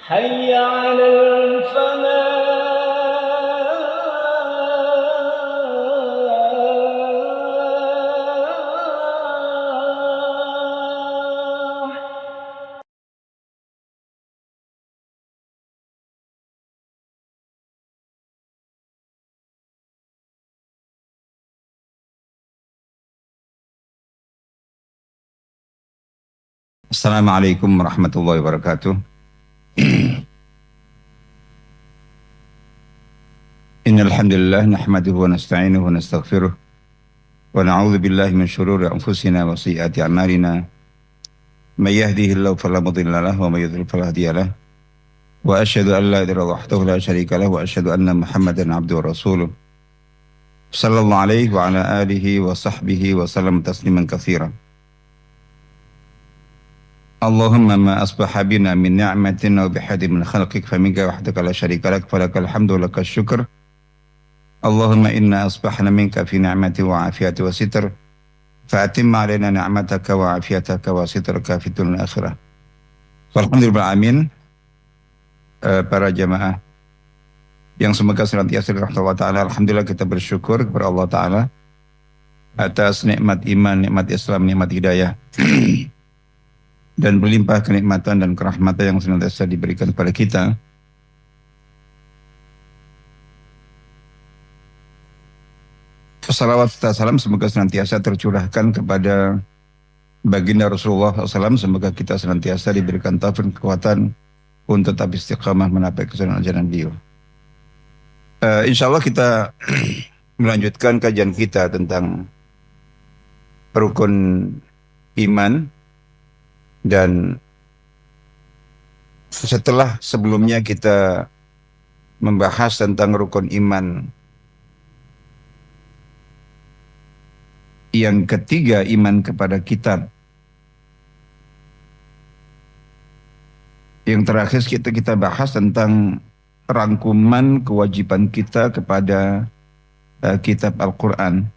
حي على الفلاح. Assalamualaikum warahmatullahi wabarakatuh. Innal hamdalillah nahmaduhu wa nasta'inuhu wa nastaghfiruh wa na'udzu billahi min shururi anfusina wa sayyiati a'malina. May yahdihillahu fala mudilla lahu wa may yudlil fala hadiya lahu. Wa asyhadu an la ilaha illallah wahdahu la syarika lahu wa asyhadu anna Muhammadan abduhu wa rasuluh. Sallallahu alaihi wa ala alihi wa sahbihi wa sallam tasliman katsiran. Allahumma ma asbaha bina min ni'matin wa bihadin min khalqik faminka wahdaka la syarika lak falakal hamdu wa lakas syukr. Allahumma inna asbahna minka fi ni'mati wa afiyati wa sitr fa'atim alaina ni'mataka wa afiyataka wa sitraka fi dunya akhirah. Alhamdulillah amin. Para jamaah yang semoga senantiasa dirahmati Allah Ta'ala, alhamdulillah kita bersyukur kepada Allah Ta'ala atas nikmat iman, nikmat Islam, nikmat hidayah dan berlimpah kenikmatan dan kerahmatan yang senantiasa diberikan kepada kita. Salawat serta salam semoga senantiasa tercurahkan kepada baginda Rasulullah SAW. Semoga kita senantiasa diberikan taufik kekuatan untuk tetap istiqamah menapai kesenangan jalan beliau. Insya Allah kita melanjutkan kajian kita tentang rukun iman. Dan setelah sebelumnya kita membahas tentang rukun iman yang ketiga, iman kepada kitab. Yang terakhir kita bahas tentang rangkuman kewajiban kita kepada kitab Al-Quran.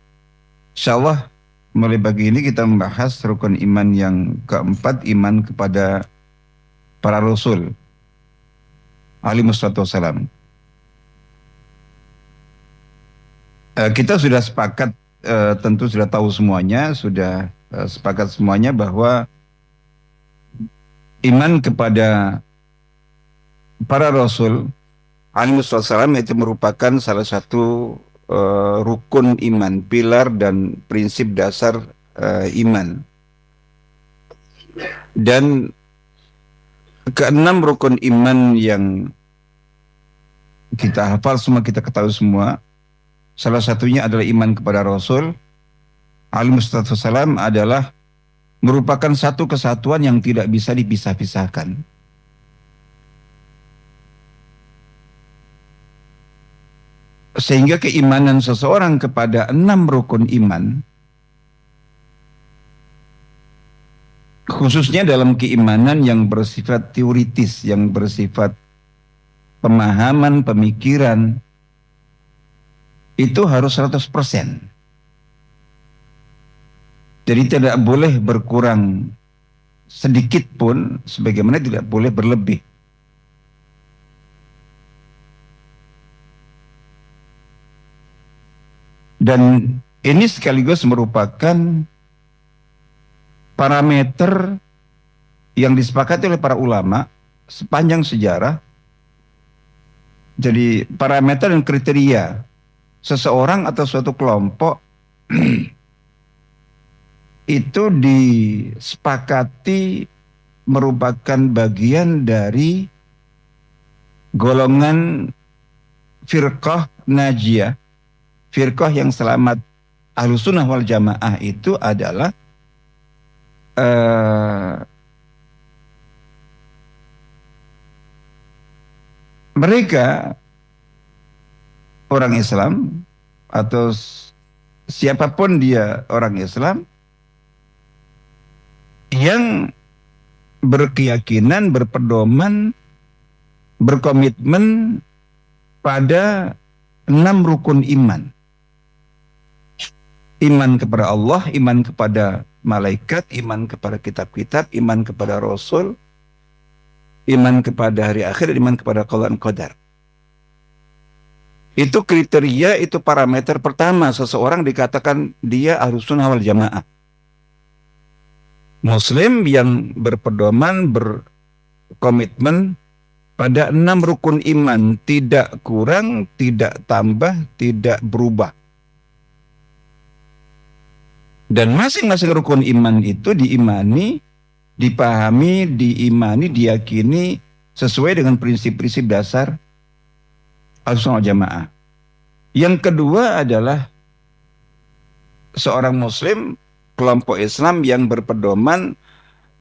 Insyaallah mulai pagi ini kita membahas rukun iman yang keempat, iman kepada para rasul alaihissalatu wassalam. Kita sudah sepakat, tentu sudah tahu semuanya, sudah sepakat semuanya bahwa iman kepada para rasul alaihissalatu wassalam itu merupakan salah satu rukun iman, pilar dan prinsip dasar iman. Dan keenam rukun iman yang kita hafal semua, kita ketahui semua, salah satunya adalah iman kepada Rasul alaihissalatu wassalam adalah merupakan satu kesatuan yang tidak bisa dipisah-pisahkan. Sehingga keimanan seseorang kepada 6 rukun iman, khususnya dalam keimanan yang bersifat teoritis, yang bersifat pemahaman, pemikiran, itu harus 100%. Jadi tidak boleh berkurang sedikit pun, sebagaimana tidak boleh berlebih. Dan ini sekaligus merupakan parameter yang disepakati oleh para ulama sepanjang sejarah. Jadi parameter dan kriteria seseorang atau suatu kelompok itu disepakati merupakan bagian dari golongan firqah najiyah. Firqah yang selamat Ahlussunnah wal Jamaah itu adalah mereka orang Islam atau siapapun dia orang Islam yang berkeyakinan, berpedoman, berkomitmen pada 6 rukun iman. Iman kepada Allah, iman kepada malaikat, iman kepada kitab-kitab, iman kepada Rasul, iman kepada hari akhir, iman kepada qada dan qadar. Itu kriteria, itu parameter pertama seseorang dikatakan dia ahlus sunnah wal jamaah. Muslim yang berpedoman, berkomitmen pada 6 rukun iman, tidak kurang, tidak tambah, tidak berubah. Dan masing-masing rukun iman itu diimani, dipahami, diimani, diyakini sesuai dengan prinsip-prinsip dasar Ahlussunnah wal Jamaah. Yang kedua adalah seorang muslim, kelompok Islam yang berpedoman,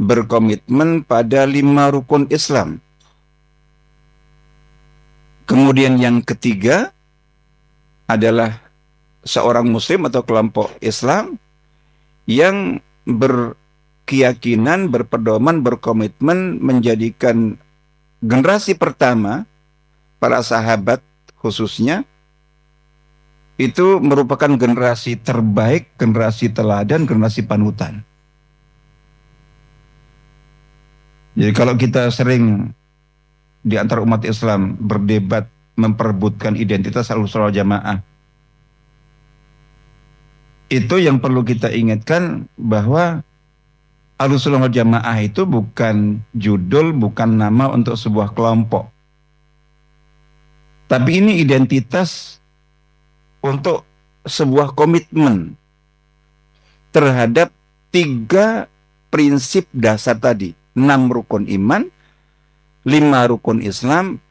berkomitmen pada 5 rukun Islam. Kemudian yang ketiga adalah seorang muslim atau kelompok Islam yang berkeyakinan, berpedoman, berkomitmen menjadikan generasi pertama, para sahabat khususnya, itu merupakan generasi terbaik, generasi teladan, generasi panutan. Jadi kalau kita sering di antara umat Islam berdebat memperebutkan identitas Ahlussunnah wal Jamaah, itu yang perlu kita ingatkan bahwa Ahlussunnah wal Jamaah itu bukan judul, bukan nama untuk sebuah kelompok. Tapi ini identitas untuk sebuah komitmen terhadap 3 prinsip dasar tadi. 6 rukun iman, 5 rukun Islam,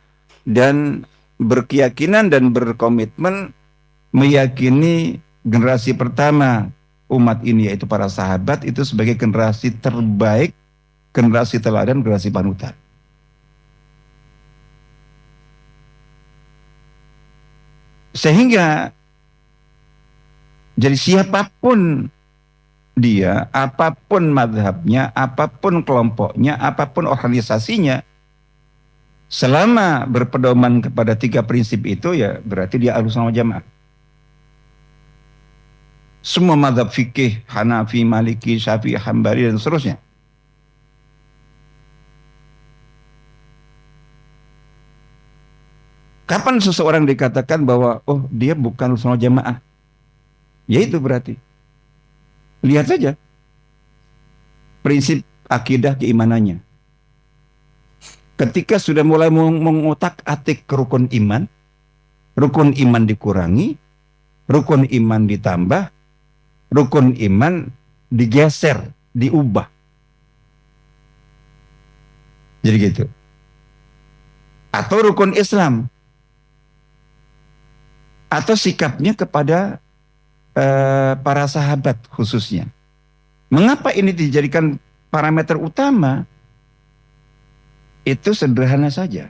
dan berkeyakinan dan berkomitmen meyakini generasi pertama umat ini, yaitu para sahabat, itu sebagai generasi terbaik, generasi teladan, generasi panutan. Sehingga jadi siapapun dia, apapun madhabnya, apapun kelompoknya, apapun organisasinya, selama berpedoman kepada 3 prinsip itu, ya berarti dia Ahlussunnah wal Jamaah. Semua madhab fikih, Hanafi, Maliki, Syafi'i, Hambali, dan seterusnya. Kapan seseorang dikatakan bahwa oh dia bukan Ahlussunnah wal Jamaah? Ya itu berarti. Lihat saja prinsip akidah keimanannya. Ketika sudah mulai mengotak-atik rukun iman dikurangi, rukun iman ditambah, rukun iman digeser, diubah. Jadi gitu. Atau rukun Islam, atau sikapnya kepada para sahabat khususnya. Mengapa ini dijadikan parameter utama? Itu sederhana saja.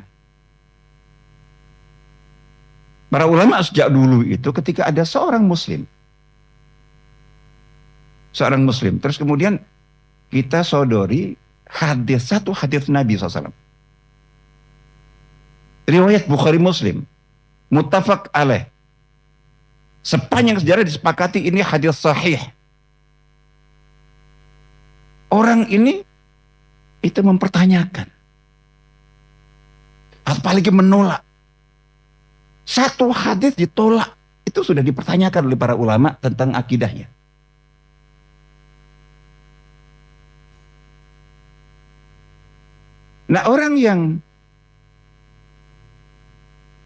Para ulama sejak dulu itu ketika ada seorang muslim, terus kemudian kita sodori satu hadis Nabi SAW. Riwayat Bukhari Muslim, muttafaq alaih. Sepanjang sejarah disepakati ini hadis sahih. Orang ini itu mempertanyakan, apalagi menolak. Satu hadis ditolak, itu sudah dipertanyakan oleh para ulama tentang akidahnya. Nah, orang yang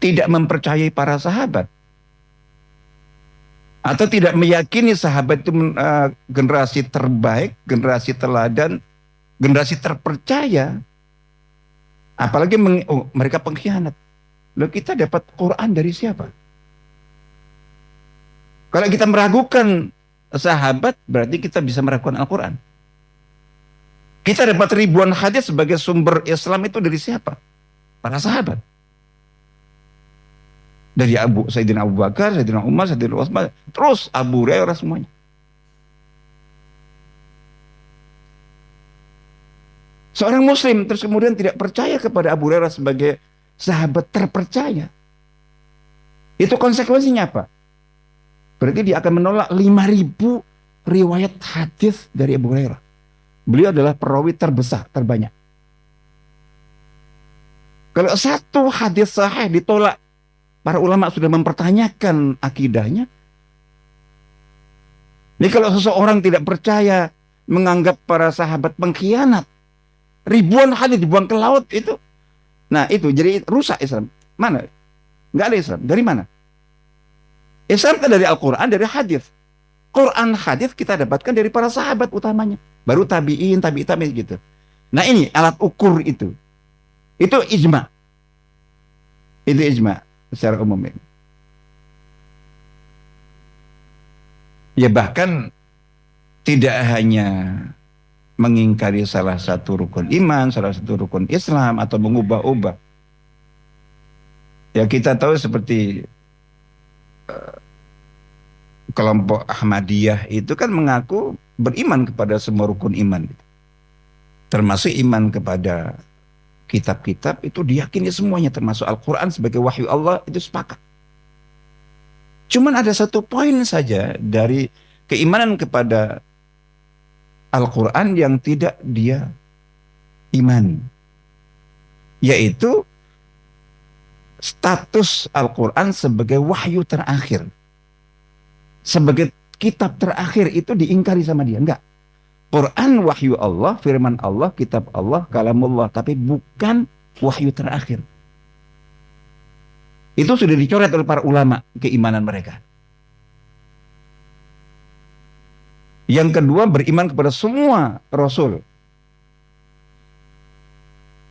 tidak mempercayai para sahabat, atau tidak meyakini sahabat itu generasi terbaik, generasi teladan, generasi terpercaya, apalagi mereka pengkhianat. Loh, kita dapat Quran dari siapa? Kalau kita meragukan sahabat, berarti kita bisa meragukan Al-Quran. Kita dapat ribuan hadis sebagai sumber Islam itu dari siapa? Para sahabat. Dari Sayyidina Abu Bakar, Sayyidina Umar, Sayyidina Utsman, terus Abu Hurairah, semuanya. Seorang muslim terus kemudian tidak percaya kepada Abu Hurairah sebagai sahabat terpercaya. Itu konsekuensinya apa? Berarti dia akan menolak 5.000 riwayat hadis dari Abu Hurairah. Beliau adalah perawi terbesar, terbanyak. Kalau satu hadis sahih ditolak, para ulama sudah mempertanyakan akidahnya. Jadi kalau seseorang tidak percaya, menganggap para sahabat pengkhianat, ribuan hadis dibuang ke laut itu. Nah itu jadi rusak Islam. Mana? Nggak ada Islam. Dari mana? Islam kan dari Al-Quran, dari hadis. Quran hadis kita dapatkan dari para sahabat utamanya. Baru tabi'in, tabi'in gitu. Nah ini alat ukur itu. Itu ijma. Itu ijma secara umum ini. Ya bahkan tidak hanya mengingkari salah satu rukun iman, salah satu rukun Islam, atau mengubah-ubah. Ya kita tahu seperti kelompok Ahmadiyah itu kan mengaku beriman kepada semua rukun iman. Termasuk iman kepada kitab-kitab itu diyakini semuanya, termasuk Al-Quran sebagai wahyu Allah, itu sepakat. Cuman ada satu poin saja dari keimanan kepada Al-Quran yang tidak dia imani, yaitu status Al-Quran sebagai wahyu terakhir, sebagai kitab terakhir itu diingkari sama dia. Enggak. Quran wahyu Allah, firman Allah, kitab Allah, kalamullah, tapi bukan wahyu terakhir. Itu sudah dicoret oleh para ulama keimanan mereka. Yang kedua, beriman kepada semua Rasul.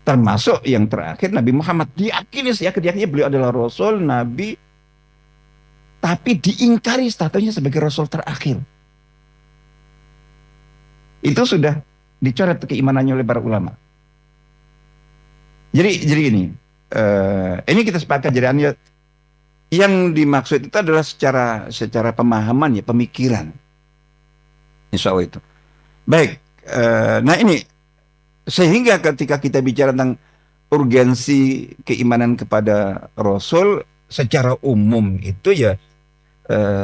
Termasuk yang terakhir Nabi Muhammad. Diyakini beliau adalah Rasul, Nabi, tapi diingkari statusnya sebagai Rasul terakhir. Itu sudah dicoret keimanannya oleh para ulama. Jadi ini kita sepakat, jadi yang dimaksud itu adalah secara pemahaman, ya, pemikiran. Insya Allah itu. Baik, nah ini sehingga ketika kita bicara tentang urgensi keimanan kepada Rasul secara umum itu ya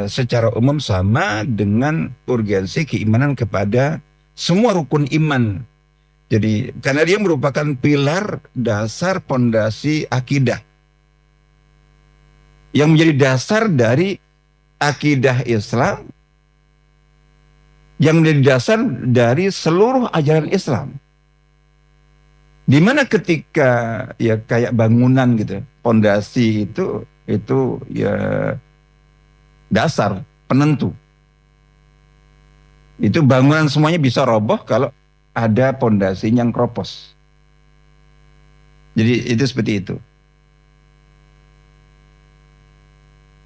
secara umum sama dengan urgensi keimanan kepada semua rukun iman. Jadi karena dia merupakan pilar dasar pondasi akidah yang menjadi dasar dari akidah Islam, yang menjadi dasar dari seluruh ajaran Islam. Dimana ketika ya kayak bangunan gitu, pondasi itu ya dasar penentu. Itu bangunan semuanya bisa roboh kalau ada pondasi yang kropos. Jadi itu seperti itu.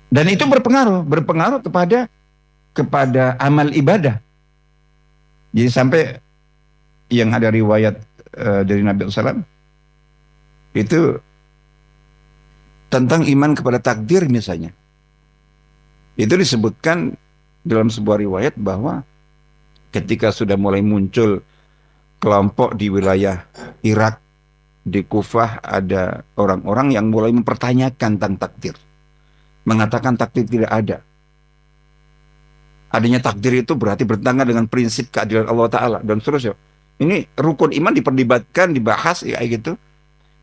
Dan itu berpengaruh kepada amal ibadah. Jadi sampai yang ada riwayat dari Nabi SAW itu tentang iman kepada takdir misalnya. Itu disebutkan dalam sebuah riwayat bahwa ketika sudah mulai muncul kelompok di wilayah Irak, di Kufah, ada orang-orang yang mulai mempertanyakan tentang takdir. Mengatakan takdir tidak ada. Adanya takdir itu berarti bertentangan dengan prinsip keadilan Allah Ta'ala dan seterusnya. Ini rukun iman diperdebatkan, dibahas ya gitu.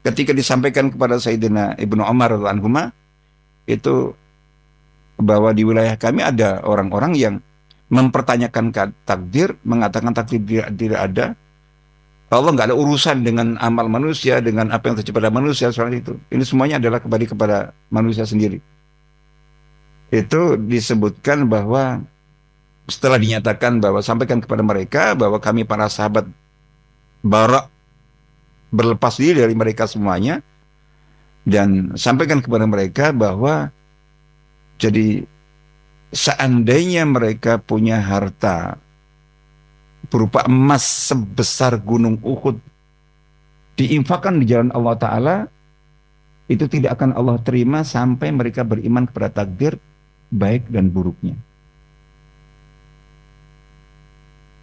Ketika disampaikan kepada Sayyidina Ibnu Umar radhiyallahu anhuma, itu bahwa di wilayah kami ada orang-orang yang mempertanyakan takdir, mengatakan takdir tidak ada. Allah nggak ada urusan dengan amal manusia, dengan apa yang terjadi pada manusia, soal itu. Ini semuanya adalah kembali kepada manusia sendiri. Itu disebutkan bahwa setelah dinyatakan bahwa sampaikan kepada mereka bahwa kami para sahabat barak berlepas diri dari mereka semuanya, dan sampaikan kepada mereka bahwa jadi seandainya mereka punya harta berupa emas sebesar gunung Uhud diinfakkan di jalan Allah Ta'ala, itu tidak akan Allah terima sampai mereka beriman kepada takdir baik dan buruknya.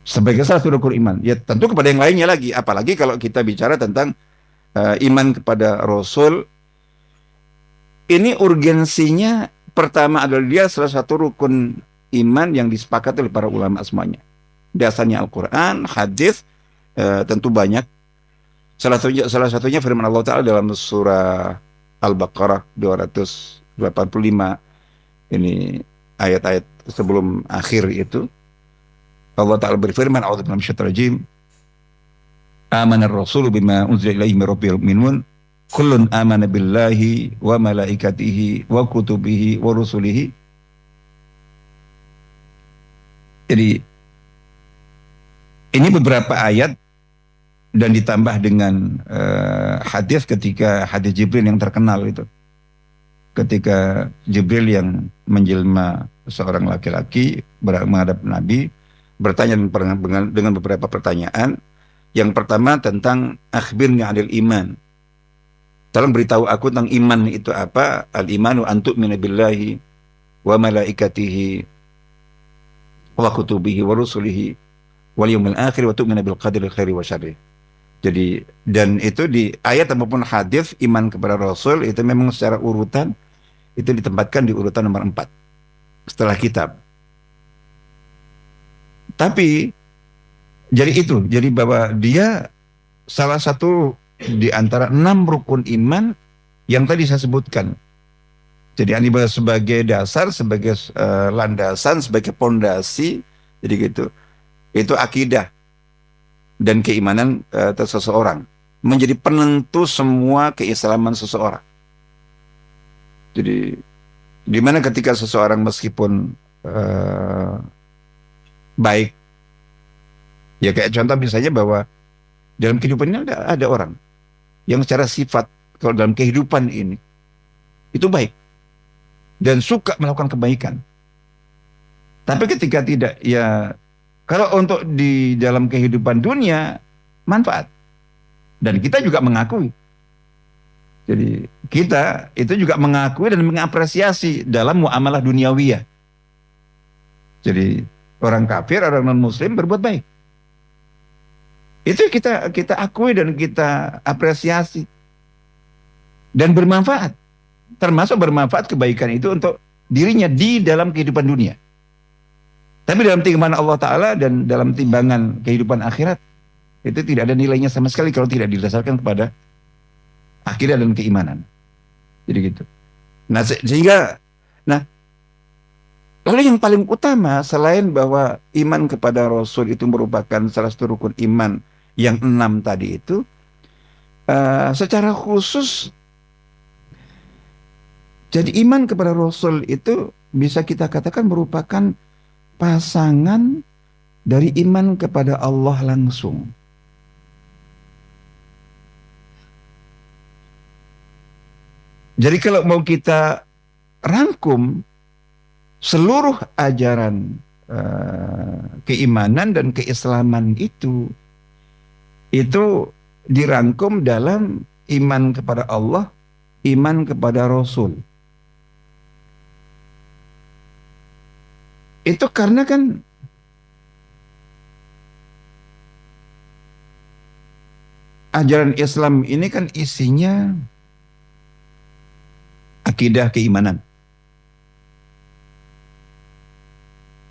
Sebagai salah satu rukun iman. Ya tentu kepada yang lainnya lagi. Apalagi kalau kita bicara tentang iman kepada Rasul. Ini urgensinya pertama adalah dia salah satu rukun iman yang disepakati oleh para ulama semuanya. Dasarnya Al-Quran, hadis, tentu banyak. Salah satunya firman Allah Ta'ala dalam surah Al-Baqarah 285. Ini ayat-ayat sebelum akhir itu. Allah Ta'ala berfirman, a'udzubillahi minasyaitonir rajim. Amanar rasulu bima unzila ilaihi min rabbil mu'minun kullun amana billahi wa malaikatihi wa kutubihi wa rusulihi. Jadi ini beberapa ayat dan ditambah dengan hadis ketika hadis Jibril yang terkenal itu. Ketika Jibril yang menjelma seorang laki-laki menghadap Nabi bertanya dengan beberapa pertanyaan. Yang pertama tentang akhbirni 'anil iman. Tolong beritahu aku tentang iman itu apa? Al-imanu an tu'mina billahi wa malaikatihi wa kutubihi wa rusulihi wal yaumil akhir wa tu'mina bil qadri khairi wa syarri. Jadi dan itu di ayat maupun hadis iman kepada Rasul itu memang secara urutan itu ditempatkan di urutan nomor 4 setelah kitab. Tapi jadi bahwa dia salah satu di antara 6 rukun iman yang tadi saya sebutkan. Jadi ini sebagai dasar, sebagai landasan, sebagai pondasi, jadi gitu. Itu akidah dan keimanan seseorang menjadi penentu semua keislaman seseorang. Jadi di mana ketika seseorang meskipun baik, ya kayak contoh misalnya bahwa dalam kehidupan ini ada orang yang secara sifat kalau dalam kehidupan ini itu baik dan suka melakukan kebaikan. Tapi ketika tidak, ya kalau untuk di dalam kehidupan dunia manfaat. Dan kita juga mengakui. Jadi kita itu juga mengakui dan mengapresiasi dalam muamalah duniawiyah. Jadi orang kafir, orang non-muslim berbuat baik. Itu kita akui dan kita apresiasi. Dan bermanfaat. Termasuk bermanfaat kebaikan itu untuk dirinya di dalam kehidupan dunia. Tapi dalam timbangan Allah Ta'ala dan dalam timbangan kehidupan akhirat, itu tidak ada nilainya sama sekali kalau tidak didasarkan kepada akidah dan keimanan. Jadi gitu. Nah sehingga, lalu yang paling utama selain bahwa iman kepada Rasul itu merupakan salah satu rukun iman yang 6 tadi itu, secara khusus, jadi iman kepada Rasul itu bisa kita katakan merupakan pasangan dari iman kepada Allah langsung. Jadi kalau mau kita rangkum seluruh ajaran keimanan dan keislaman itu dirangkum dalam iman kepada Allah, iman kepada Rasul. Itu karena kan ajaran Islam ini kan isinya akidah keimanan.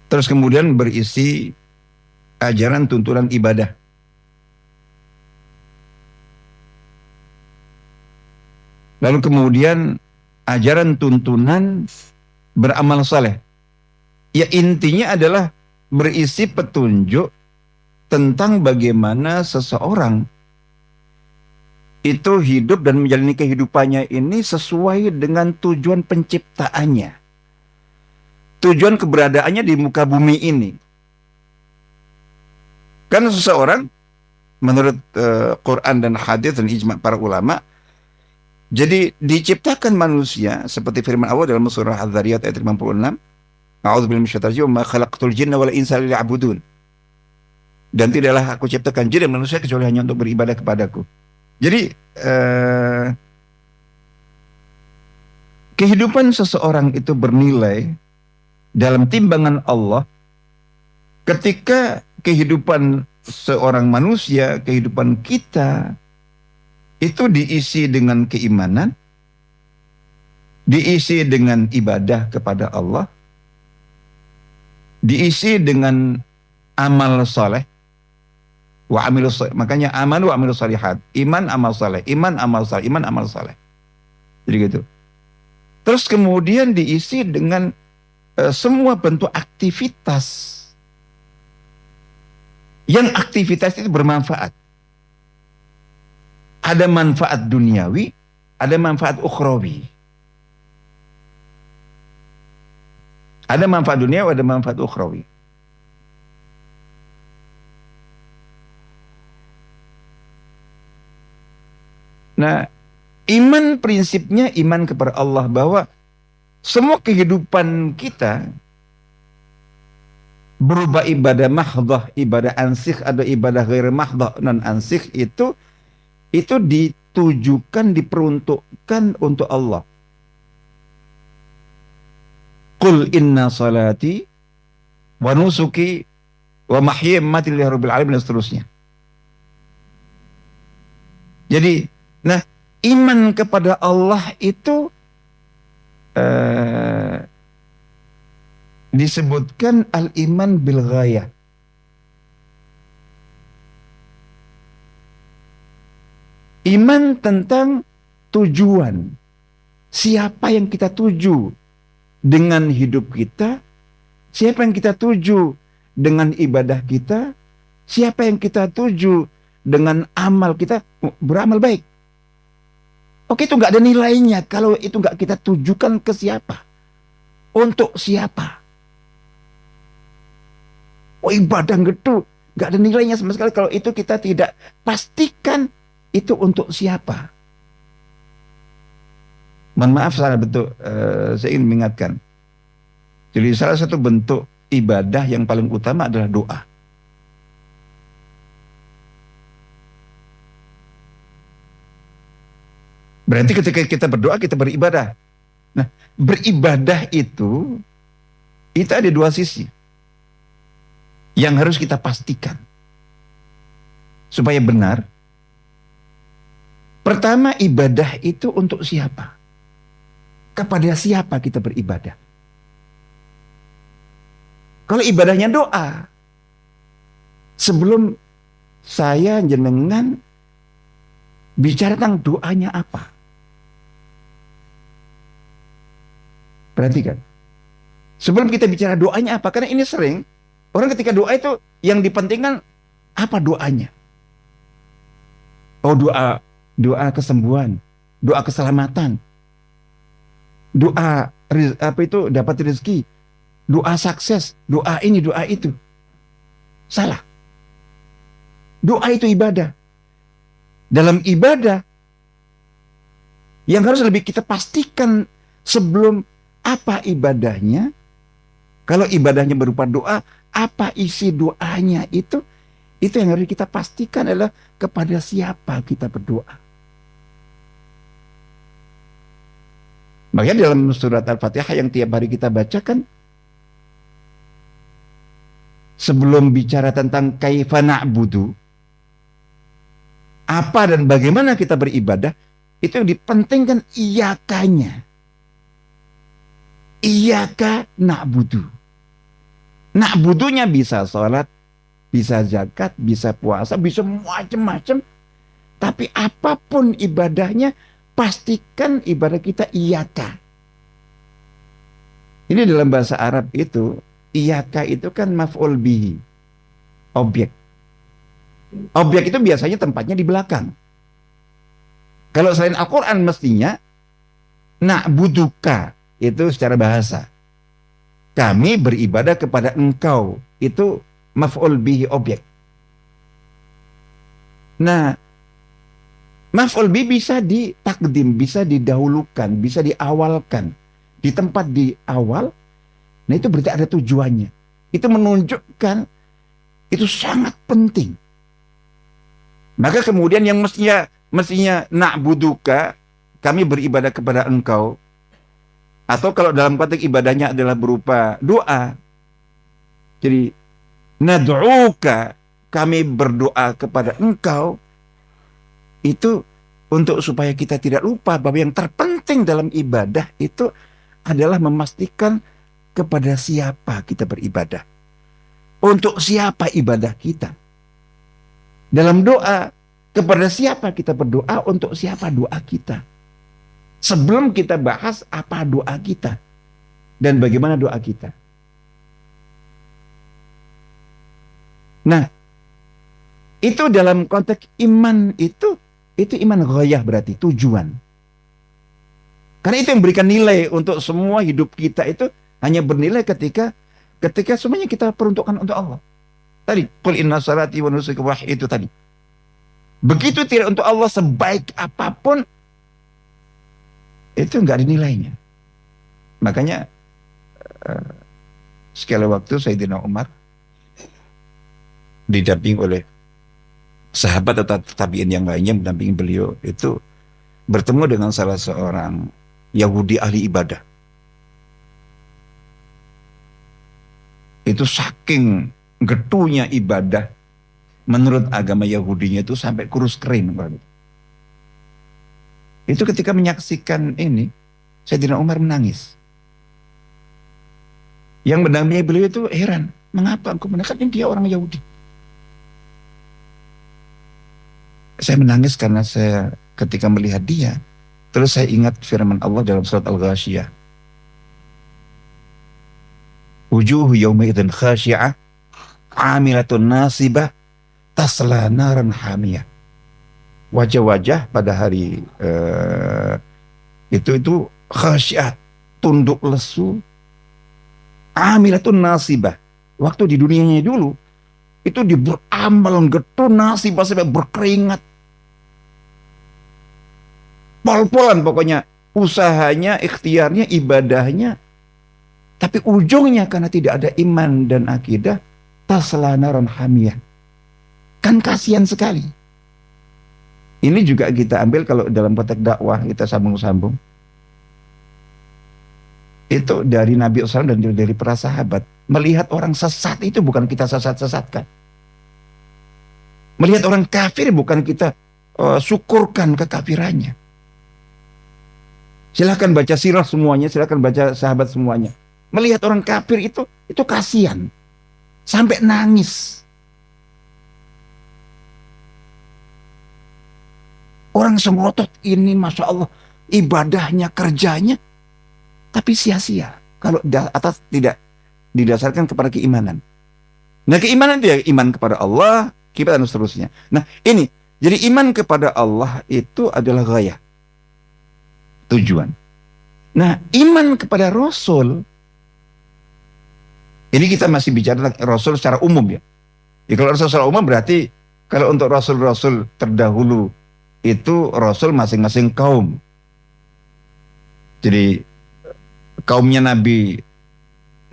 Terus kemudian berisi ajaran tuntunan ibadah. Lalu kemudian ajaran tuntunan beramal saleh. Ya intinya adalah berisi petunjuk tentang bagaimana seseorang itu hidup dan menjalani kehidupannya ini sesuai dengan tujuan penciptaannya. Tujuan keberadaannya di muka bumi ini. Kan seseorang menurut Quran dan hadis dan ijma' para ulama, jadi diciptakan manusia seperti firman Allah dalam surah Az-Zariyat ayat 56. A'udzubillahi minasyaitonir rajim, ma khalaqtul jinna wal insa illa liya'budun. Dan tidaklah aku ciptakan jin dan manusia kecuali hanya untuk beribadah kepadaku. Jadi kehidupan seseorang itu bernilai dalam timbangan Allah ketika kehidupan seorang manusia, kehidupan kita itu diisi dengan keimanan, diisi dengan ibadah kepada Allah, diisi dengan amal soleh, Makanya amanu wa amilus shalihat. Iman amal saleh, iman amal saleh, iman amal saleh. Jadi gitu. Terus kemudian diisi dengan semua bentuk aktivitas. Yang aktivitas itu bermanfaat. Ada manfaat duniawi, ada manfaat ukhrawi. Ada manfaat duniawi, ada manfaat ukhrawi. Nah, iman prinsipnya iman kepada Allah bahwa semua kehidupan kita berupa ibadah mahdhah, ibadah ansih atau ibadah ghair mahdhah non ansih itu ditujukan, diperuntukkan untuk Allah. Qul inna salati wa nusuki wa mahyaya mati lillahi rabbil alamin dan seterusnya. Jadi, nah, iman kepada Allah itu disebutkan al-iman bil ghayah. Iman tentang tujuan. Siapa yang kita tuju dengan hidup kita? Siapa yang kita tuju dengan ibadah kita? Siapa yang kita tuju dengan amal kita? Beramal baik. Oke, itu nggak ada nilainya kalau itu nggak kita tujukan ke siapa. Untuk siapa? Oh, ibadah gitu nggak ada nilainya sama sekali kalau itu kita tidak pastikan itu untuk siapa. Mohon maaf salah bentuk, saya ingin mengingatkan. Jadi salah satu bentuk ibadah yang paling utama adalah doa. Berarti ketika kita berdoa, kita beribadah. Nah, beribadah itu ada dua sisi yang harus kita pastikan supaya benar. Pertama, ibadah itu untuk siapa? Kepada siapa kita beribadah? Kalau ibadahnya doa, sebelum saya jenengan bicara tentang doanya apa? Perhatikan. Sebelum kita bicara doanya apa? Karena ini sering, orang ketika doa itu yang dipentingkan apa doanya? Oh, doa kesembuhan, doa keselamatan, doa dapat rezeki, doa sukses, doa ini, doa itu. Salah. Doa itu ibadah. Dalam ibadah yang harus lebih kita pastikan sebelum apa ibadahnya. Kalau ibadahnya berupa doa, apa isi doanya itu yang harus kita pastikan adalah kepada siapa kita berdoa. Makanya dalam surat Al-Fatihah yang tiap hari kita bacakan, sebelum bicara tentang kaifa na'budu, apa dan bagaimana kita beribadah, itu yang dipentingkan iyakanya. Iyaka na'budu. Na'budunya bisa sholat, bisa zakat, bisa puasa, bisa macam-macam. Tapi apapun ibadahnya, pastikan ibadah kita iyaka. Ini dalam bahasa Arab itu, iyaka itu kan maf'ul bihi, objek. Objek itu biasanya tempatnya di belakang. Kalau selain Al-Quran mestinya na'buduka, itu secara bahasa. Kami beribadah kepada engkau, itu maf'ul bihi, objek. Nah, maf'ul bihi bisa ditakdim, bisa didahulukan, bisa diawalkan. Di tempat di awal, nah itu berarti ada tujuannya. Itu menunjukkan itu sangat penting. Maka kemudian yang mestinya na'buduka, kami beribadah kepada engkau. Atau kalau dalam konteks ibadahnya adalah berupa doa. Jadi nad'uka, kami berdoa kepada engkau. Itu untuk supaya kita tidak lupa bahwa yang terpenting dalam ibadah itu adalah memastikan kepada siapa kita beribadah. Untuk siapa ibadah kita. Dalam doa, kepada siapa kita berdoa, untuk siapa doa kita. Sebelum kita bahas apa doa kita dan bagaimana doa kita. Nah, itu dalam konteks iman itu iman ghayah, berarti tujuan. Karena itu yang memberikan nilai untuk semua hidup kita, itu hanya bernilai ketika semuanya kita peruntukkan untuk Allah. Tadi, qul inna salati wa nusuki wa itu tadi. Begitu tidak untuk Allah, sebaik apapun, itu nggak ada nilainya. Makanya sekali waktu Sayyidina Umar didamping oleh sahabat atau tabi'in yang lainnya mendampingi beliau, itu bertemu dengan salah seorang Yahudi ahli ibadah. Itu saking getunya ibadah menurut agama Yahudinya itu sampai kurus kering. Itu ketika menyaksikan ini, Sayyidina Umar menangis. Yang mendampingi beliau itu heran, mengapa engkau menangis? Dia orang Yahudi. Saya menangis karena saya ketika melihat dia, terus saya ingat firman Allah dalam surat Al-Ghasyiyah. Wujuhu yawma idzin khasyi'ah, 'amilatun nasibah, tasla naran hamiyah. Wajah-wajah pada hari itu khasyi'ah, tunduk lesu, 'amilatun nasibah. Waktu di dunianya dulu, itu beramal getun nasibah sampai berkeringat. Pol-polan pokoknya, usahanya, ikhtiarnya, ibadahnya. Tapi ujungnya karena tidak ada iman dan akidah, tasla naran hamiyah. Kan kasihan sekali. Ini juga kita ambil kalau dalam konteks dakwah, kita sambung-sambung. Itu dari Nabi SAW dan dari para sahabat. Melihat orang sesat itu bukan kita sesat-sesatkan. Melihat orang kafir bukan kita syukurkan kekafirannya. Silahkan baca sirah semuanya, silahkan baca sahabat semuanya. Melihat orang kafir itu kasihan. Sampai nangis. Orang semerotot ini, Masya Allah, ibadahnya, kerjanya, tapi sia-sia. Kalau atas tidak didasarkan kepada keimanan. Nah, keimanan dia iman kepada Allah, kita dan seterusnya. Nah, ini, jadi iman kepada Allah itu adalah ghayah. Tujuan. Nah, iman kepada Rasul, ini kita masih bicara Rasul secara umum ya. Ya, kalau Rasul secara umum berarti kalau untuk Rasul-Rasul terdahulu itu Rasul masing-masing kaum. Jadi kaumnya Nabi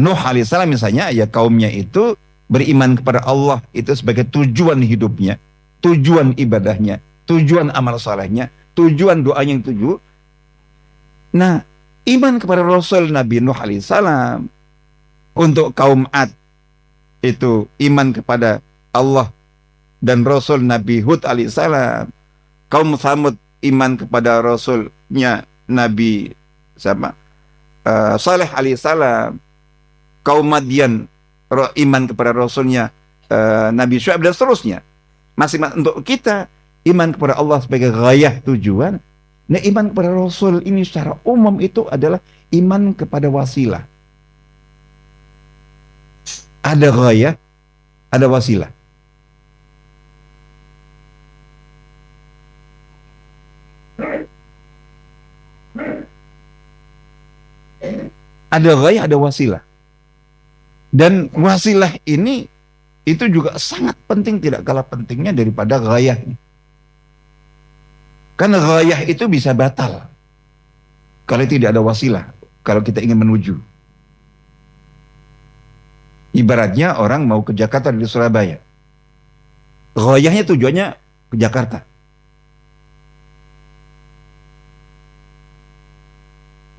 Nuh alaihissalam misalnya, ya kaumnya itu beriman kepada Allah itu sebagai tujuan hidupnya, tujuan ibadahnya, tujuan amal salehnya, tujuan doanya yang tujuh. Nah, iman kepada Rasul Nabi Nuh alaihissalam, untuk kaum Ad itu iman kepada Allah dan Rasul Nabi Hud alaihissalam. Kaum Tsamud iman kepada Rasulnya Nabi Saleh alaihissalam. Kaum Madian iman kepada Rasulnya Nabi Syuaib dan seterusnya. Masing-masing untuk kita iman kepada Allah sebagai ghayah, tujuan. Nah, iman kepada Rasul ini secara umum itu adalah iman kepada wasilah. Ada ghayah, ada wasilah. Ada ghayah, ada wasilah. Dan wasilah ini itu juga sangat penting, tidak kalah pentingnya daripada ghayahnya. Karena ghayah itu bisa batal kalau tidak ada wasilah, kalau kita ingin menuju. Ibaratnya orang mau ke Jakarta dari Surabaya. Ghayahnya tujuannya ke Jakarta.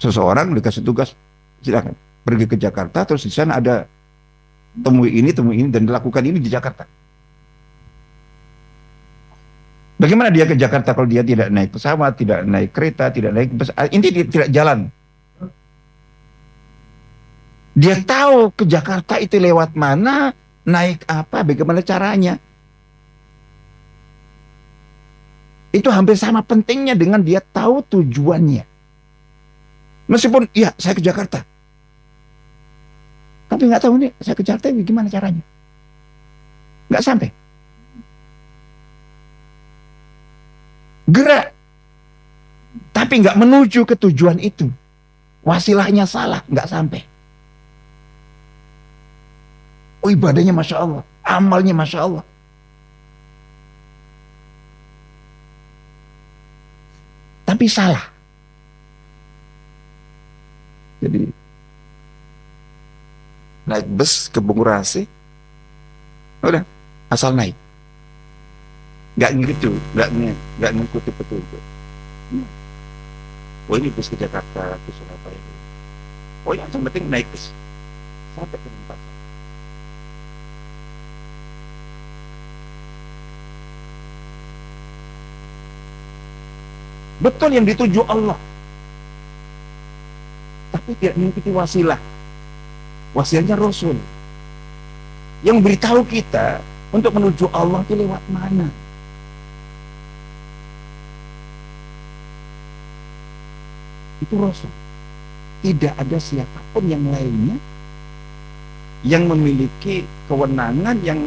Seseorang dikasih tugas, silakan pergi ke Jakarta, terus di sana ada temui ini dan dilakukan ini di Jakarta. Bagaimana dia ke Jakarta kalau dia tidak naik pesawat, tidak naik kereta, tidak naik bus, ini dia tidak jalan. Dia tahu ke Jakarta itu lewat mana, naik apa, bagaimana caranya. Itu hampir sama pentingnya dengan dia tahu tujuannya. Meskipun, ya saya ke Jakarta. Tapi nggak tahu nih, saya ke Jakarta gimana caranya. Nggak sampai. Gerak. Tapi nggak menuju ke tujuan itu. Wasilahnya salah, nggak sampai. Oh, ibadahnya Masya Allah. Amalnya Masya Allah. Tapi salah. Jadi naik bus ke Bungurasi, udah asal naik, nggak gitu, nggak ngikuti petunjuk. Oh ini bus ke Jakarta, ke Surabaya. Oh yang penting naik bus sampai ke tempat. Betul yang dituju Allah, tapi tidak mengikuti wasilah. Wasilahnya Rasul yang beritahu kita untuk menuju Allah itu lewat mana. Itu Rasul. Tidak ada siapapun yang lainnya yang memiliki kewenangan, yang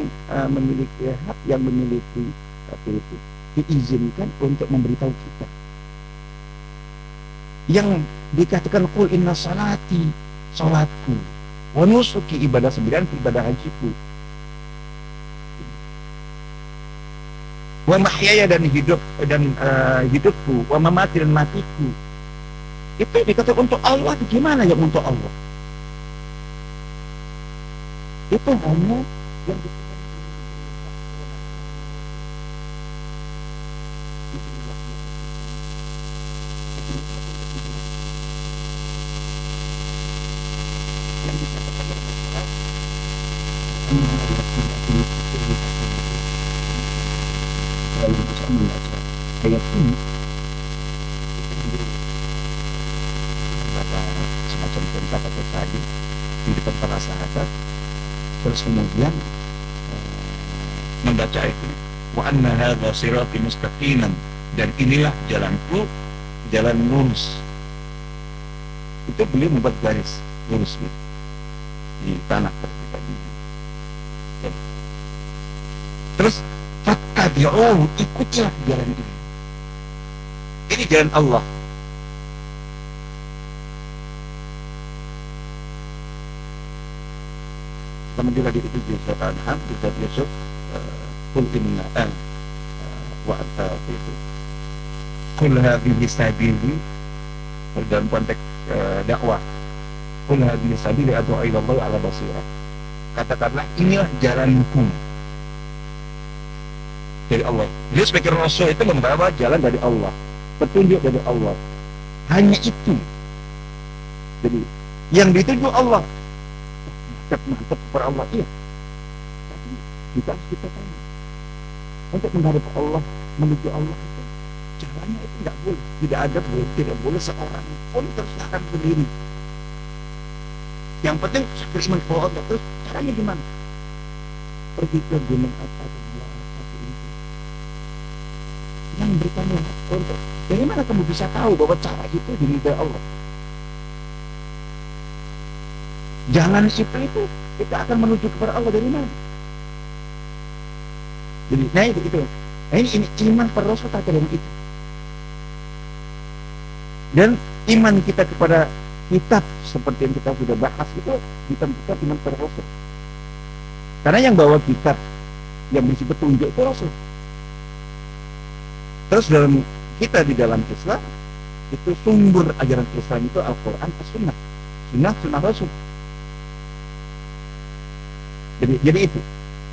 memiliki hak, yang memiliki itu diizinkan untuk memberitahu kita. Yang dikatakan qul inna salati, salatku, wa nusuki, ibadah sembahyang, ibadah hajiku, wa mahyaya, dan hidupku, wa mamati, dan matiku. Itu dikatakan untuk Allah. Gimana yang untuk Allah? Itu hanya yang ayat ini semacam perintah atau tadi di depan para sahabat, terus kemudian membaca ayat ini, wa anna hadza sirati mustaqiman, dan inilah jalanku, jalan lurus. Itu beliau membuat garis lurus di tanah tadi. Terus fattabi'uhu, ikutilah jalan ini. Ini jalan Allah. Kemudian lagi itu di surat Al-An'am, di surat Yusuf, qul inna wa anta itu. Qul hadhihi sabili, dalam konteks dakwah. Qul hadhihi sabili ad'u ila Allah ala basirah. Katakanlah inilah jalanku dari Allah. Dia sebagai Rasul itu membawa jalan dari Allah, petunjuk dari Allah. Hanya itu. Jadi yang dituju Allah, mantap kepada Allah, iya. Tapi kita harus kita tanya, untuk menghadap Allah, menuju Allah itu jalannya itu tidak boleh, tidak boleh seorang pun terus sendiri. Yang penting beriman kepada Allah. Terus caranya gimana? Pergi ke gunung apa, yang bertanya untuk dari mana kamu bisa tahu bahwa cara itu diridhai Allah? Jalan itu kita akan menuju kepada Allah dari mana? Jadi, nah itu. Nah, ini iman per Rasul dalam itu. Dan iman kita kepada kitab seperti yang kita sudah bahas itu ditentukan iman per Rasul. Karena yang bawa kitab yang berisi petunjuk itu Rasul. Terus di dalam Islam itu sumber ajaran Islam itu Al-Quran, As-Sunnah, Sunnah Rasul. Jadi itu.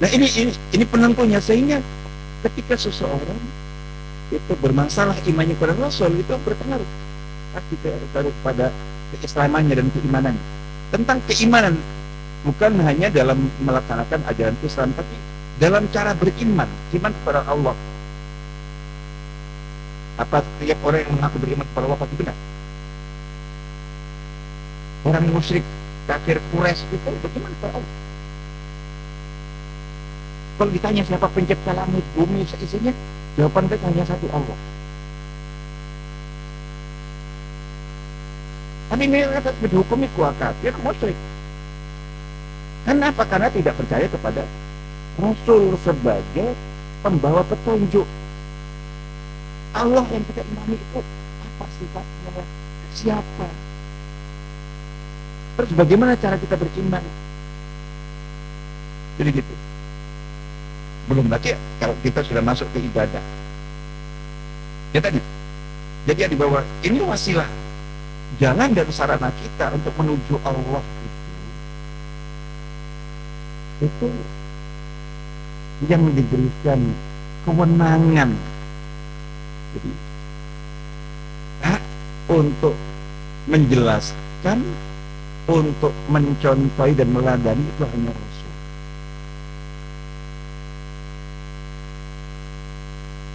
Nah ini penentunya, sehingga ketika seseorang itu bermasalah imannya kepada Rasul, itu berpengaruh pada keislamannya dan keimanannya. Tentang keimanan bukan hanya dalam melaksanakan ajaran Islam, tapi dalam cara beriman, iman kepada Allah. Apa setiap orang yang mengaku beriman kepada Allah pasti benar? Orang musyrik kafir Quraisy itu bagaimana kepada Allah? Kalau ditanya siapa pencipta langit bumi seisinya, Jawaban mereka hanya satu, Allah. Tapi mereka dihukumi kuat kafir, musyrik. Kenapa? Karena tidak percaya kepada Rasul sebagai pembawa petunjuk. Allah yang kita imani itu apa sifatnya? Siapa? Terus bagaimana cara kita beriman? Jadi gitu. Belum lagi kalau kita sudah masuk ke ibadah. Ya tadi. Jadi di bawah ini wasilah, jalan dan sarana kita untuk menuju Allah itu yang diberikan kewenangan. Jadi hak untuk menjelaskan, untuk mencontohi dan meladani itu hanya Rasul.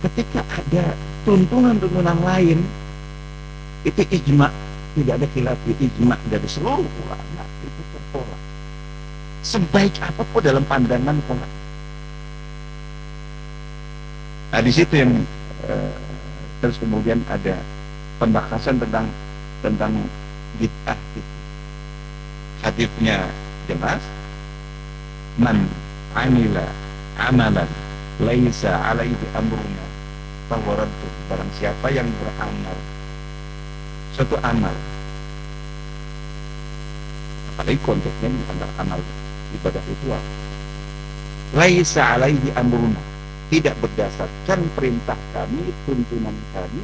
Ketika ada tuntunan-tuntunan lain, itu ijma, tidak ada khilaf, ijma dari seluruh ulama itu tertolak. Sebaik apapun dalam pandangan ulama. Nah di situ yang terus kemudian ada pembahasan tentang bid'ah itu. Hadisnya jelas, man amila amalan laisa alaihi amruna fahuwa raddun. Barang siapa yang beramal suatu amal, apalagi konteksnya antara amal ibadah ritual, laisa alaihi amruna, tidak berdasarkan perintah kami, tuntunan kami,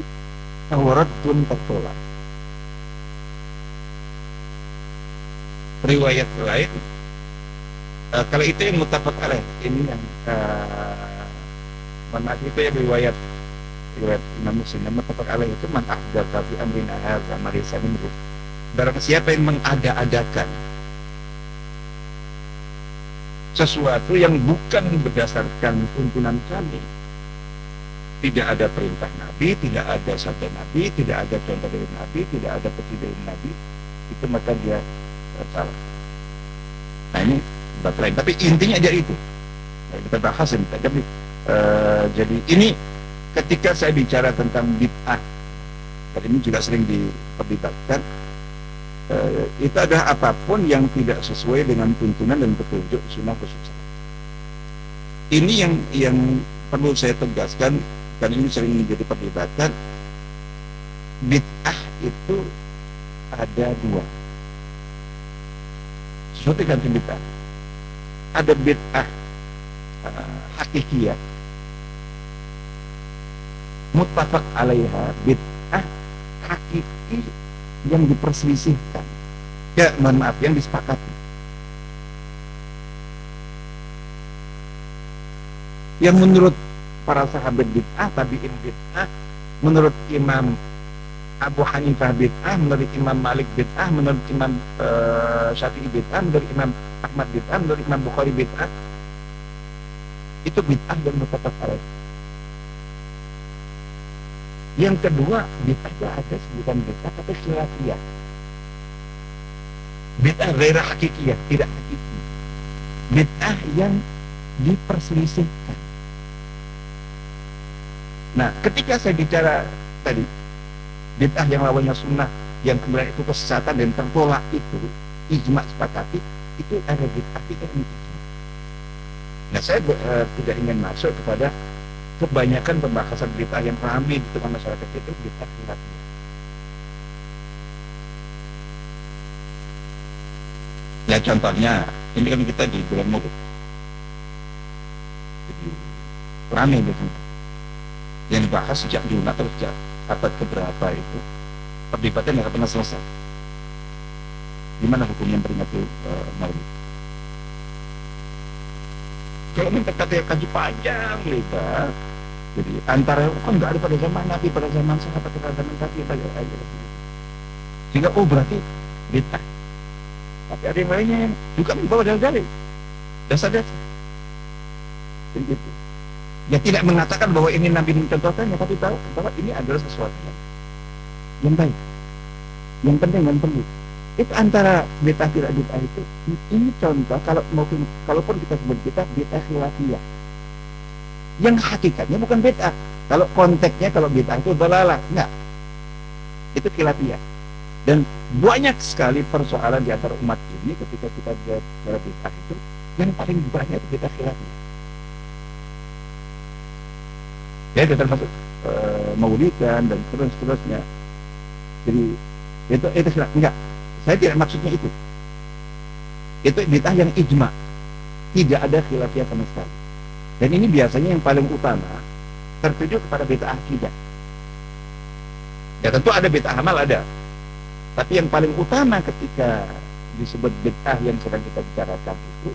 fahuwa raddun, tertolak. Riwayat lain, kalau itu yang muttafaq alaih, ini yang itu yang riwayat Imam Muslim, yang muttafaq alaih itu man ahdatsa fi amrina hadza ma laysa minhu. Barang siapa yang mengada-adakan sesuatu yang bukan berdasarkan tuntunan kami, tidak ada perintah Nabi, tidak ada sabda Nabi, tidak ada contoh dari Nabi, tidak ada petunjuk dari Nabi, itu maka dia salah. Nah ini bab lain, tapi intinya aja itu. Nah, kita bahas ini. Jadi ini ketika saya bicara tentang bid'ah, dan ini juga sering diperdebatkan, itu adalah apapun yang tidak sesuai dengan tuntunan dan petunjuk sunnah Rasul. Ini yang perlu saya tegaskan, karena ini sering menjadi perdebatan. Bid'ah itu ada dua. Sesuatu kan bid'ah. Ada bid'ah hakikiyah, muttafaq alaiha, bid'ah hakiki yang diperselisihkan, ya mohon maaf, yang disepakati, yang menurut para sahabat bid'ah, tabi'in bid'ah, menurut Imam Abu Hanifah bid'ah, menurut Imam Malik bid'ah, menurut Imam Syafi'i bid'ah, menurut Imam Ahmad bid'ah, menurut Imam Bukhari bid'ah. Itu bid'ah dan muttafaq alaih. Yang kedua, bid'ah ada sebutan bid'ah tapi khilafiyah. Bid'ah ghairah hakikiyah, tidak hakiki. Bid'ah yang diperselisihkan. Nah, ketika saya bicara tadi bid'ah yang lawannya sunnah, yang kemudian itu kesesatan dan tertolak, itu ijma sepakati, itu ada bid'ah tidak ijma. Nah, saya tidak ingin masuk kepada kebanyakan pembahasan bid'ah yang ramai di tengah masyarakat itu bid'ah khilafiyah. Ya contohnya, ini kan kita di bulan Maulid, jadi ramai di sini. Yang dibahas sejak dulu atau sejak abad keberapa itu perdebatan nggak pernah selesai. Gimana hukumnya memperingati Maulid? Kalau minta kata kaji panjang lebar, jadi antara kan nggak ada pada zaman Nabi, pada zaman sahabat, pada zaman Nabi aja. Sehingga berarti bid'ah. Tapi ada yang lainnya yang juga membawa dalil-dalil, dasar-dasar. Jadi gitu. Ya tidak mengatakan bahwa ini Nabi mencontohkannya, tapi tahu bahwa ini adalah sesuatu yang baik, yang penting dan perlu. Itu antara bid'ah tidak bid'ah itu, ini contoh kalaupun kita sebut bid'ah khilafiyah, yang hakikatnya bukan bid'ah, Kalau konteksnya kalau bid'ah itu dalalah, enggak. Itu khilafiyah. Dan banyak sekali persoalan di antara umat ini ketika kita bicara bid'ah itu, yang paling banyak itu bid'ah khilafiyah. Ya, itu termasuk maulidan dan seterusnya. Jadi itu enggak. Saya tidak maksudnya itu. Itu bid'ah yang ijma. Tidak ada khilafiyah sama sekali. Dan ini biasanya yang paling utama tertuju kepada bid'ah akidah. Ya tentu ada bid'ah amal ada. Tapi yang paling utama ketika disebut bid'ah yang sedang kita bicarakan itu,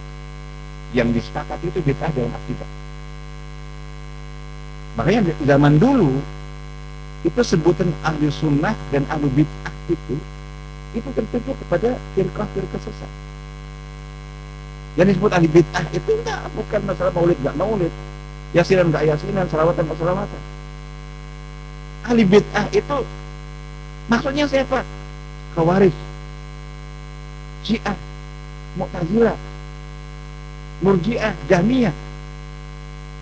yang disepakati itu bid'ah dalam akidah. Makanya zaman dulu itu sebutan ahli sunnah dan ahli bid'ah itu tertuju kepada firqah-firqah sesat. Yang disebut ahli bid'ah itu bukan masalah maulid nggak maulid, yasinan nggak yasinan, salawatan nggak salawatan. Ahli bid'ah itu maksudnya siapa? Khawarij, Syiah, Mu'tazilah, Murji'ah, Jahmiyah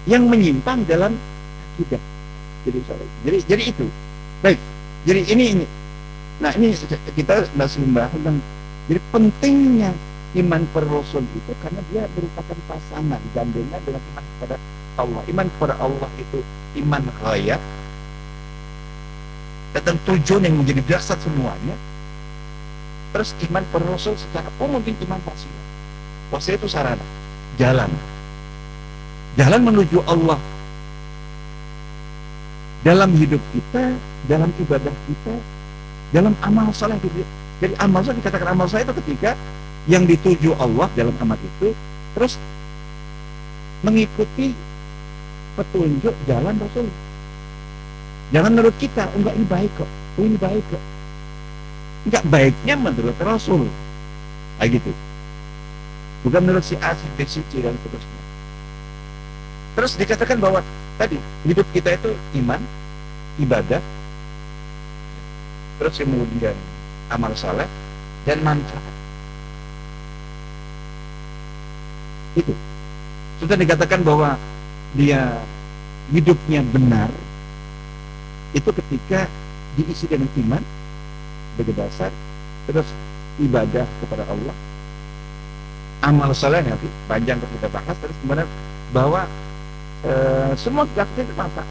yang menyimpang dalam akidah. Jadi itu. Baik. Jadi ini. Nah, ini kita masih membahas tentang jadi pentingnya iman per Rasul itu karena dia merupakan pasangan gandengan dengan iman kepada Allah. Iman kepada Allah itu iman ghaib tentang tujuan yang menjadi dasar semuanya. Terus iman per Rasul secara umum iman wasilah. Wasilah itu sarana, jalan menuju Allah dalam hidup kita, dalam ibadah kita, dalam amal saleh. Jadi amal saleh dikatakan amal saleh itu ketika yang dituju Allah dalam amal itu terus mengikuti petunjuk jalan Rasul. Jangan menurut kita, enggak ini baik kok, ini baik kok. Enggak baiknya menurut Rasul. Kayak gitu. Bukan menurut si A, si B, si C dan seterusnya. Terus dikatakan bahwa tadi hidup kita itu iman, ibadah, terus kemudian amal saleh dan manfaat. Itu sudah dikatakan bahwa dia hidupnya benar itu ketika diisi dengan iman sebagai dasar, terus ibadah kepada Allah, amal saleh nanti panjang kita bahas, terus kemudian bahwa semua aktivitas manfaat,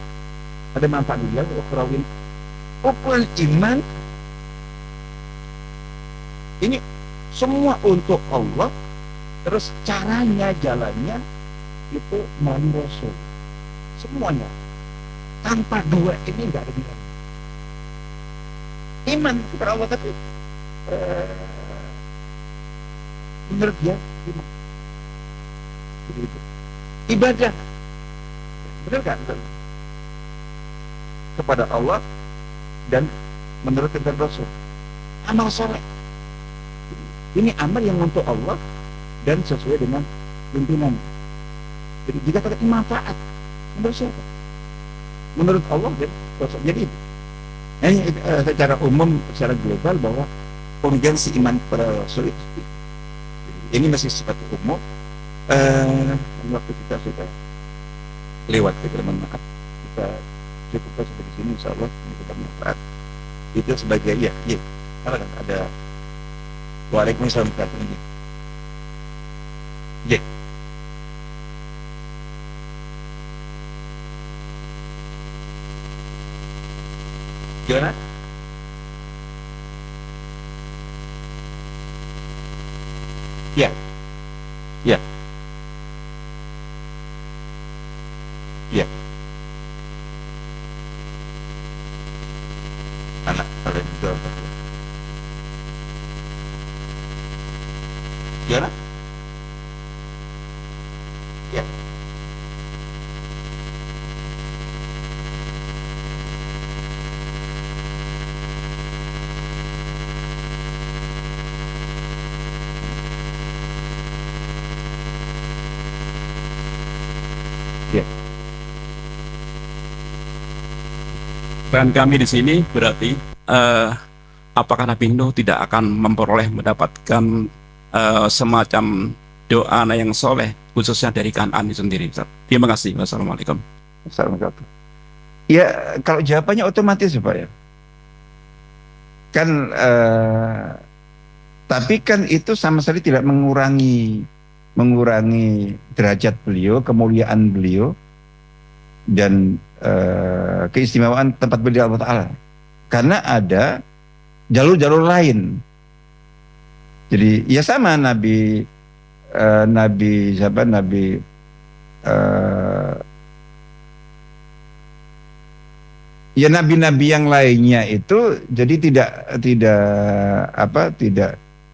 ada manfaat dunia ukhrawi. Ukuran iman ini semua untuk Allah, terus caranya, jalannya itu melalui Rasul. Semuanya tanpa dua ini nggak ada bilang. Iman kepada Allah tapi menurut dia iman. Begitu. Ibadah, benar kan? Kepada Allah dan menurut kehendak Rasul. Amal soleh, ini amal yang untuk Allah dan sesuai dengan pimpinan. Jadi dikatakan manfaat menurut siapa? Menurut Allah dan Rasul. Jadi ini secara umum, secara global bahwa urgensi iman kepada Rasul itu. Ini masih sifat umum. Waktu kita sudah lewat, maaf. Kita cukupkan sampai di sini, insya Allah ini kita manfaat. Itu sebagai ada Waalaikumsalam warahmatullahi wabarakatuh. Gimana? Ya. Ya. Ya. Anak kalian juga. Gimana? Ya. Ya. Dan kami di sini berarti apakah Nabi Nuh tidak akan memperoleh mendapatkan semacam doa yang soleh khususnya dari Kan'an itu sendiri, Ustaz? Terima kasih. Wassalamualaikum. Assalamualaikum. Ya kalau jawabannya otomatis Pak ya. Kan tapi kan itu sama sekali tidak mengurangi derajat beliau, kemuliaan beliau, dan keistimewaan tempat beliau Allah Ta'ala. Karena ada jalur-jalur lain. Jadi ya sama Nabi ya nabi-nabi yang lainnya itu jadi tidak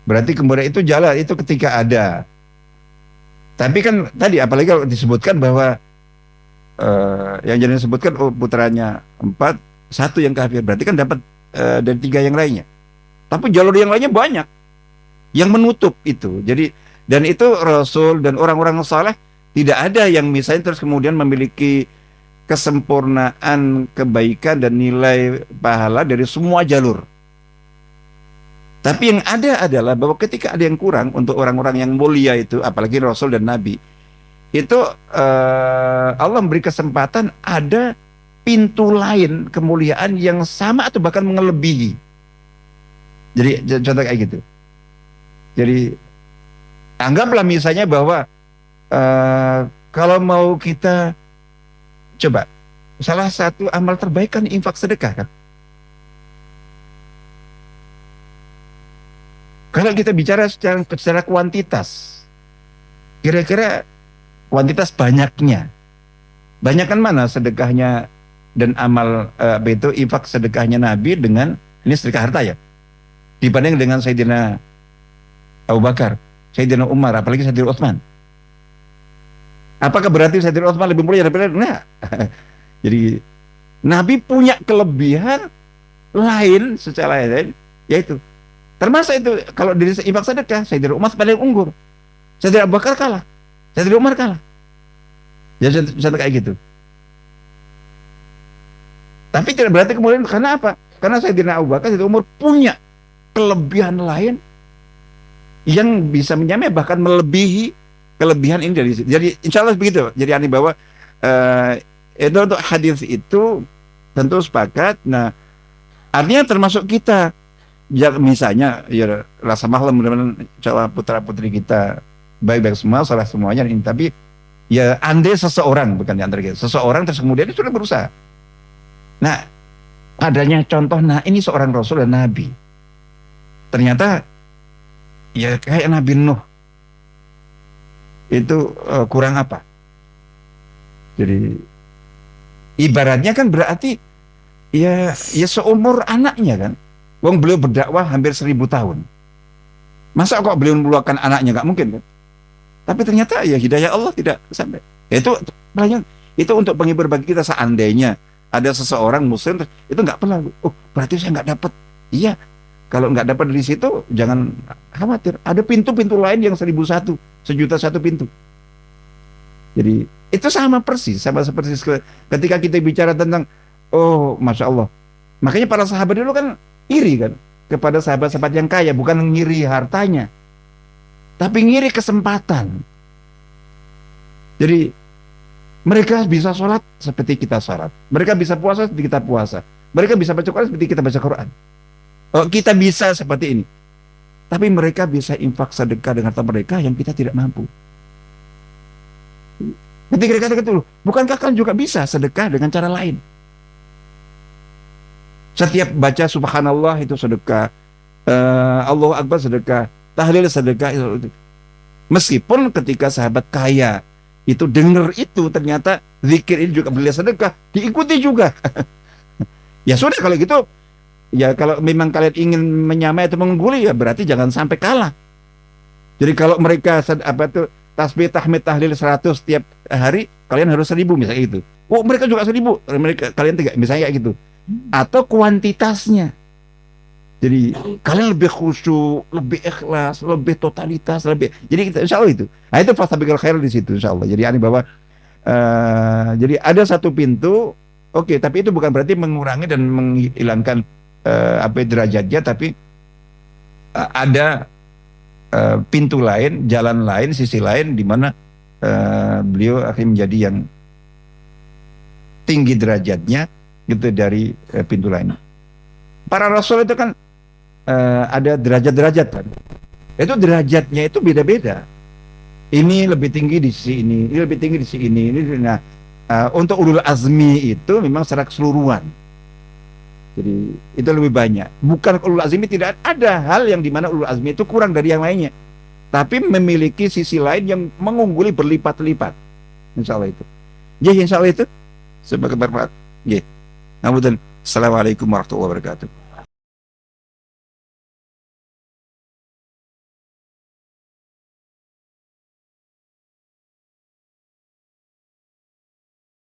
berarti kemudian itu jalan itu ketika ada. Tapi kan tadi apalagi kalau disebutkan bahwa yang jadi disebutkan putranya 4, 1 yang kafir, berarti kan dapat dari 3 yang lainnya. Tapi jalur yang lainnya banyak yang menutup itu. Jadi dan itu Rasul dan orang-orang saleh tidak ada yang misalnya terus kemudian memiliki kesempurnaan kebaikan dan nilai pahala dari semua jalur. Tapi yang ada adalah bahwa ketika ada yang kurang untuk orang-orang yang mulia itu, apalagi Rasul dan Nabi, itu Allah memberi kesempatan ada pintu lain kemuliaan yang sama atau bahkan melebihi. Jadi contoh kayak gitu. Jadi anggaplah misalnya bahwa kalau mau kita coba, salah satu amal terbaik kan infak sedekah kan. Kalau kita bicara secara kuantitas, kira-kira kuantitas banyaknya, banyakkan mana sedekahnya dan amal itu infak sedekahnya Nabi dengan ini sedekah harta ya, dibanding dengan Sayyidina Abu Bakar, Sayyidina Umar, apalagi Sayyidina Utsman. Apakah berarti Sayyidina Utsman lebih mulia daripada? Nah, jadi Nabi punya kelebihan lain secara lain, yaitu termasuk itu kalau dari infak sedekah Sayyidina Umar paling unggul, Sayyidina Abu Bakar kalah, Sayyidina Umar kalah. Jadi contoh kayak gitu. Tapi tidak berarti kemudian karena apa? Karena Sayyidina Abu Bakar, Sayyidina Umar punya kelebihan lain yang bisa menyamai bahkan melebihi kelebihan ini dari situ. Jadi insya Allah begitu. Jadi aneh bahwa itu untuk hadis itu tentu sepakat. Nah artinya termasuk kita. Ya misalnya ya rasa mahal mudah-mudahan putra putri kita baik-baik semua, salah semuanya ini. Tapi ya andai seseorang, bukan di antara kita, seseorang terus kemudian dia sudah berusaha. Nah adanya contoh, nah ini seorang Rasul dan Nabi. Ternyata ya kayak Nabi Nuh itu kurang apa? Jadi ibaratnya kan berarti ya seumur anaknya kan. Wong beliau berdakwah hampir 1000 tahun. Masa kok beliau meluapkan anaknya? Gak mungkin kan? Tapi ternyata ya hidayah Allah tidak sampai. Itu untuk penghibur bagi kita seandainya ada seseorang muslim itu nggak pernah. Oh berarti saya nggak dapat. Iya. Kalau nggak dapat dari situ jangan khawatir. Ada pintu-pintu lain yang 1001, 1.000.001 pintu. Jadi itu sama persis ketika kita bicara tentang masya Allah. Makanya para sahabat dulu kan iri kan kepada sahabat-sahabat yang kaya, bukan ngiri hartanya, tapi ngiri kesempatan. Jadi mereka bisa sholat seperti kita sholat, mereka bisa puasa seperti kita puasa, mereka bisa baca Quran seperti kita baca Quran. Kita bisa seperti ini, tapi mereka bisa infak sedekah dengan harta mereka yang kita tidak mampu. Ketika kata itu, bukankah kalian juga bisa sedekah dengan cara lain? Setiap baca subhanallah itu sedekah, Allahu Akbar sedekah, tahlil sedekah itu. Meskipun ketika sahabat kaya itu dengar itu ternyata zikir ini juga beliau sedekah, diikuti juga. Ya sudah kalau gitu, ya kalau memang kalian ingin menyamai atau mengungguli ya berarti jangan sampai kalah. Jadi kalau mereka tasbih tahmid tahlil 100 tiap hari, kalian harus 1000 misalnya gitu. Oh mereka juga 1000, kalian 3 misalnya kayak gitu. Atau kuantitasnya. Jadi kalian lebih khusyuk, lebih ikhlas, lebih totalitas, lebih. Jadi kita insya Allah itu. Nah itu fastabiqul khair di situ insya Allah. Jadi aneh bahwa jadi ada satu pintu, oke, tapi itu bukan berarti mengurangi dan menghilangkan derajatnya, tapi ada pintu lain, jalan lain, sisi lain di mana beliau akhirnya menjadi yang tinggi derajatnya gitu dari pintu lain. Para rasul itu kan ada derajat-derajat kan. Itu derajatnya itu beda-beda. Ini lebih tinggi di sisi ini lebih tinggi di sisi ini. Nah, untuk ulul azmi itu memang secara keseluruhan. Jadi itu lebih banyak. Bukan ulul azmi tidak ada hal yang dimana ulul azmi itu kurang dari yang lainnya. Tapi memiliki sisi lain yang mengungguli berlipat-lipat. Insya Allah itu. Ya, insya Allah itu sebagai bermanfaat. Ya. Assalamualaikum warahmatullahi wabarakatuh.